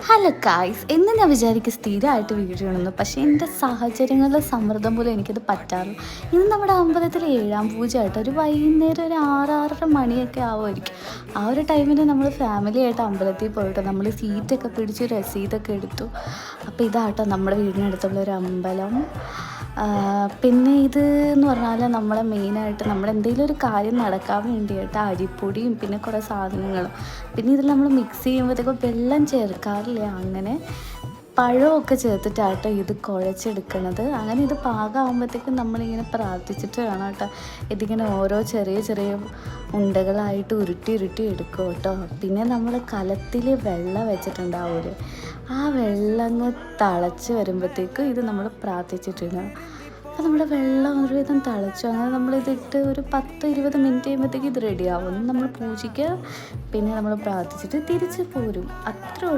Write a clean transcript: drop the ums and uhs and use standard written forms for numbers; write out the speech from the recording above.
Hello guys, എന്ന് ഞാൻ വിചാരിക്കും സ്ഥിരമായിട്ട് വീഡിയോ ഇടുന്നു, പക്ഷേ എൻ്റെ സാഹചര്യങ്ങളുടെ സമ്മർദ്ദം പോലും എനിക്കത് പറ്റാറില്ല. ഇന്ന് നമ്മുടെ അമ്പലത്തിൽ 7ാം പൂജയായിട്ട് ഒരു വൈകുന്നേരം ഒരു 6-6:30 മണിയൊക്കെ ആവുമായിരിക്കും. ആ ഒരു ടൈമിൽ നമ്മൾ ഫാമിലിയായിട്ട് അമ്പലത്തിൽ പോയിട്ട് നമ്മൾ സീറ്റൊക്കെ പിടിച്ച് രസീതൊക്കെ എടുത്തു. അപ്പോൾ ഇതാട്ടോ നമ്മുടെ വീടിനടുത്തുള്ള ഒരു അമ്പലം. പിന്നെ ഇത് എന്ന് പറഞ്ഞാൽ നമ്മളെ മെയിനായിട്ട് നമ്മൾ എന്തെങ്കിലും ഒരു കാര്യം നടക്കാൻ വേണ്ടിയിട്ട് അരിപ്പൊടിയും പിന്നെ കുറേ സാധനങ്ങളും, പിന്നെ ഇതിൽ നമ്മൾ മിക്സ് ചെയ്യുമ്പോഴത്തേക്കും വെള്ളം ചേർക്കാറില്ല, അങ്ങനെ പഴമൊക്കെ ചേർത്തിട്ടാട്ടോ ഇത് കുഴച്ചെടുക്കണത്. അങ്ങനെ ഇത് പാകമാകുമ്പോഴത്തേക്കും നമ്മളിങ്ങനെ പ്രാർത്ഥിച്ചിട്ട് വേണം കേട്ടോ ഇതിങ്ങനെ ഓരോ ചെറിയ ചെറിയ ഉണ്ടകളായിട്ട് ഉരുട്ടി എടുക്കും കേട്ടോ. പിന്നെ നമ്മൾ കലത്തിൽ വെള്ളം വെച്ചിട്ടുണ്ടാവില്ലേ, ആ വെള്ളം അങ്ങ് തിളച്ച് വരുമ്പോഴത്തേക്കും ഇത് നമ്മൾ പ്രാർത്ഥിച്ചിട്ടുണ്ട്. അപ്പോൾ നമ്മുടെ വെള്ളം ഒരുവിധം തിളച്ചു. അങ്ങനെ നമ്മളിതിട്ട് ഒരു 10-20 മിനിറ്റ് കഴിയുമ്പോഴത്തേക്കും ഇത് റെഡിയാവും. നമ്മൾ പൂജിക്കുക, പിന്നെ നമ്മൾ പ്രാർത്ഥിച്ചിട്ട് തിരിച്ച് പോരും, അത്രേ ഉള്ളൂ.